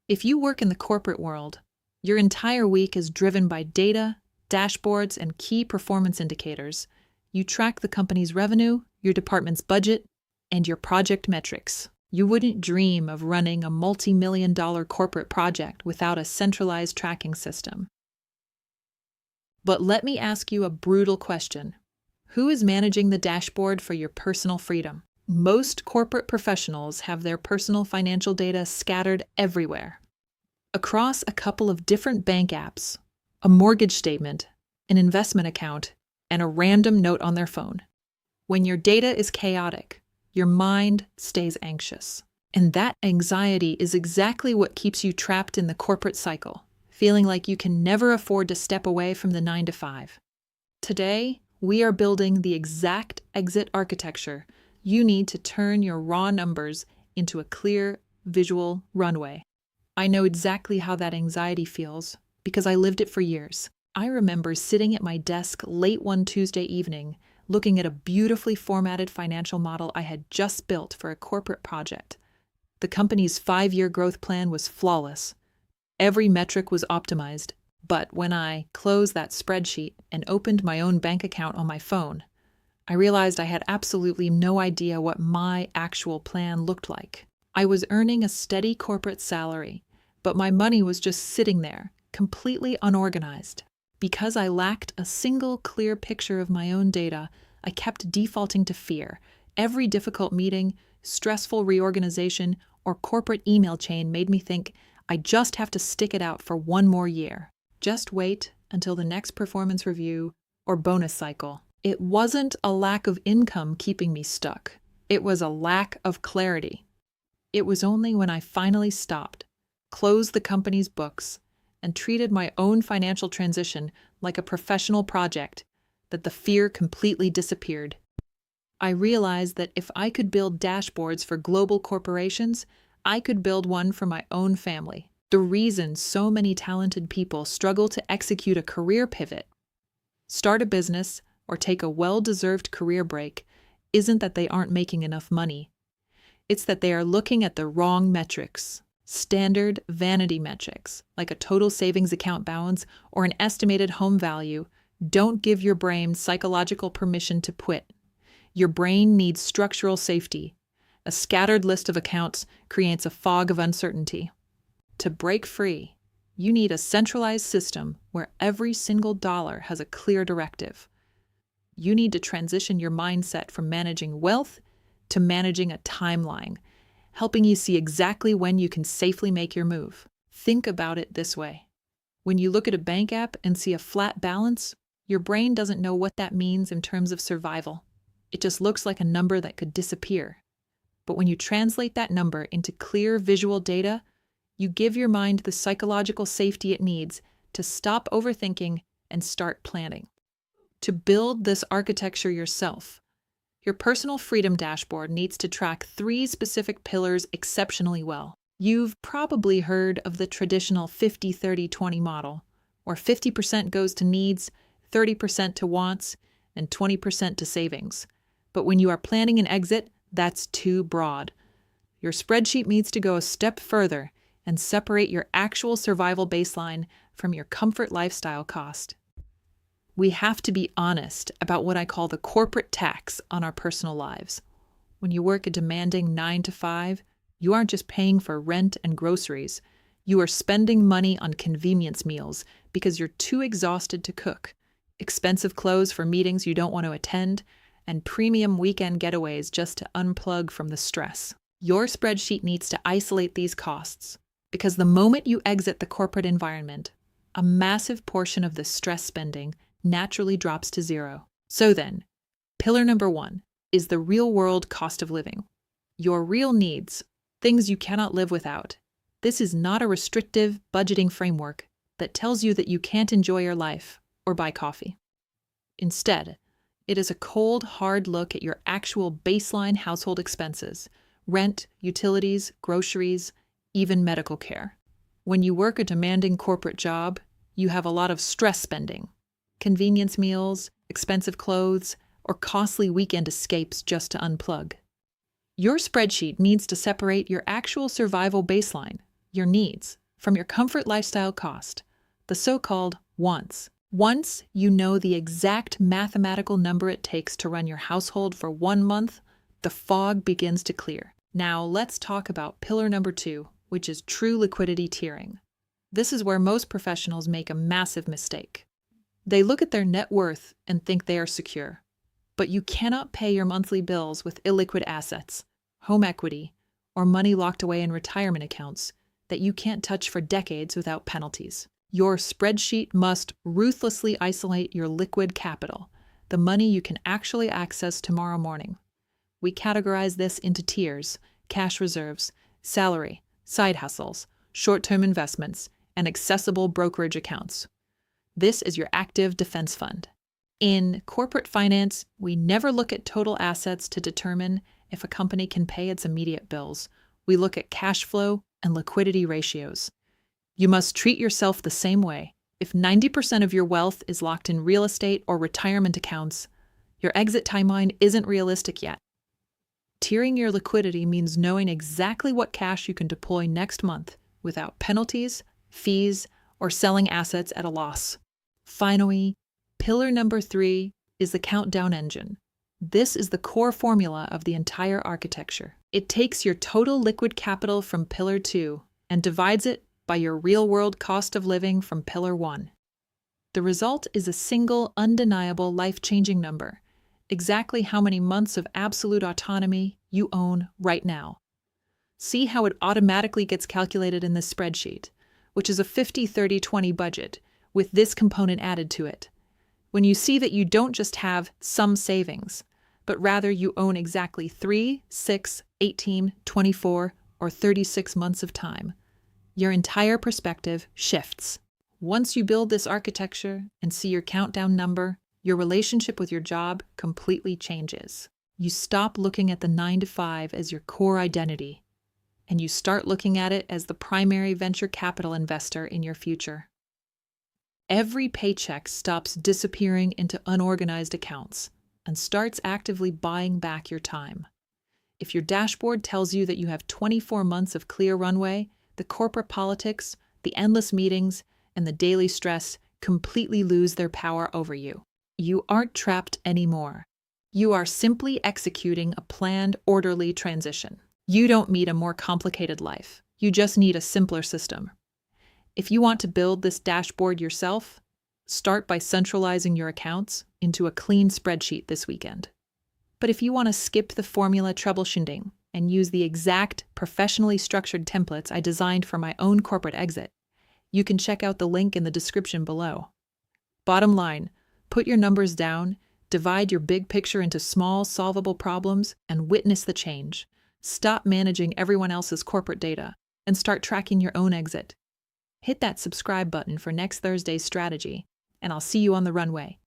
If you work in the corporate world, your entire week is driven by data, dashboards, and key performance indicators. You track the company's revenue, your department's budget, and your project metrics. You wouldn't dream of running a multi-million-dollar corporate project without a centralized tracking system. But let me ask you a brutal question. Who is managing the dashboard for your personal freedom? Most corporate professionals have their personal financial data scattered everywhere, across a couple of different bank apps, a mortgage statement, an investment account, and a random note on their phone. When your data is chaotic, your mind stays anxious. And that anxiety is exactly what keeps you trapped in the corporate cycle, feeling like you can never afford to step away from the 9 to 5. Today, we are building the exact exit architecture you need to turn your raw numbers into a clear, visual runway. I know exactly how that anxiety feels because I lived it for years. I remember sitting at my desk late one Tuesday evening, looking at a beautifully formatted financial model I had just built for a corporate project. The company's 5-year growth plan was flawless. Every metric was optimized, but when I closed that spreadsheet and opened my own bank account on my phone, I realized I had absolutely no idea what my actual plan looked like. I was earning a steady corporate salary, but my money was just sitting there, completely unorganized. Because I lacked a single clear picture of my own data, I kept defaulting to fear. Every difficult meeting, stressful reorganization, or corporate email chain made me think I just have to stick it out for one more year. Just wait until the next performance review or bonus cycle. It wasn't a lack of income keeping me stuck. It was a lack of clarity. It was only when I finally stopped, closed the company's books, and treated my own financial transition like a professional project that the fear completely disappeared. I realized that if I could build dashboards for global corporations, I could build one for my own family. The reason so many talented people struggle to execute a career pivot, start a business, or take a well-deserved career break isn't that they aren't making enough money. It's that they are looking at the wrong metrics. Standard vanity metrics, like a total savings account balance or an estimated home value, don't give your brain psychological permission to quit. Your brain needs structural safety. A scattered list of accounts creates a fog of uncertainty. To break free, you need a centralized system where every single dollar has a clear directive. You need to transition your mindset from managing wealth to managing a timeline, helping you see exactly when you can safely make your move. Think about it this way. When you look at a bank app and see a flat balance, your brain doesn't know what that means in terms of survival. It just looks like a number that could disappear. But when you translate that number into clear visual data, you give your mind the psychological safety it needs to stop overthinking and start planning. To build this architecture yourself, your personal freedom dashboard needs to track 3 specific pillars exceptionally well. You've probably heard of the traditional 50-30-20 model, where 50% goes to needs, 30% to wants, and 20% to savings. But when you are planning an exit, that's too broad. Your spreadsheet needs to go a step further and separate your actual survival baseline from your comfort lifestyle cost. We have to be honest about what I call the corporate tax on our personal lives. When you work a demanding 9 to 5, you aren't just paying for rent and groceries. You are spending money on convenience meals because you're too exhausted to cook, expensive clothes for meetings you don't want to attend, and premium weekend getaways just to unplug from the stress. Your spreadsheet needs to isolate these costs because the moment you exit the corporate environment, a massive portion of the stress spending naturally drops to zero. So then, pillar number 1 is the real-world cost of living. Your real needs, things you cannot live without. This is not a restrictive budgeting framework that tells you that you can't enjoy your life or buy coffee. Instead, it is a cold, hard look at your actual baseline household expenses: rent, utilities, groceries, even medical care. When you work a demanding corporate job, you have a lot of stress spending. Convenience meals, expensive clothes, or costly weekend escapes just to unplug. Your spreadsheet needs to separate your actual survival baseline, your needs from your comfort lifestyle cost, the so-called wants. Once you know the exact mathematical number it takes to run your household for 1 month, the fog begins to clear. Now let's talk about pillar number 2, which is true liquidity tiering. This is where most professionals make a massive mistake. They look at their net worth and think they are secure. But you cannot pay your monthly bills with illiquid assets, home equity, or money locked away in retirement accounts that you can't touch for decades without penalties. Your spreadsheet must ruthlessly isolate your liquid capital, the money you can actually access tomorrow morning. We categorize this into tiers: cash reserves, salary, side hustles, short-term investments, and accessible brokerage accounts. This is your active defense fund. In corporate finance, we never look at total assets to determine if a company can pay its immediate bills. We look at cash flow and liquidity ratios. You must treat yourself the same way. If 90% of your wealth is locked in real estate or retirement accounts, your exit timeline isn't realistic yet. Tiering your liquidity means knowing exactly what cash you can deploy next month without penalties, fees, or selling assets at a loss. Finally, pillar number 3 is the countdown engine. This is the core formula of the entire architecture. It takes your total liquid capital from pillar 2 and divides it by your real-world cost of living from pillar 1. The result is a single, undeniable, life-changing number, exactly how many months of absolute autonomy you own right now. See how it automatically gets calculated in this spreadsheet, which is a 50-30-20 budget, with this component added to it. When you see that you don't just have some savings, but rather you own exactly 3, 6, 18, 24, or 36 months of time, your entire perspective shifts. Once you build this architecture and see your countdown number, your relationship with your job completely changes. You stop looking at the 9-to-5 as your core identity, and you start looking at it as the primary venture capital investor in your future. Every paycheck stops disappearing into unorganized accounts and starts actively buying back your time. If your dashboard tells you that you have 24 months of clear runway, the corporate politics, the endless meetings, and the daily stress completely lose their power over you. You aren't trapped anymore. You are simply executing a planned, orderly transition. You don't need a more complicated life. You just need a simpler system. If you want to build this dashboard yourself, start by centralizing your accounts into a clean spreadsheet this weekend. But if you want to skip the formula troubleshooting and use the exact professionally structured templates I designed for my own corporate exit, you can check out the link in the description below. Bottom line, put your numbers down, divide your big picture into small, solvable problems, and witness the change. Stop managing everyone else's corporate data and start tracking your own exit. Hit that subscribe button for next Thursday's strategy, and I'll see you on the runway.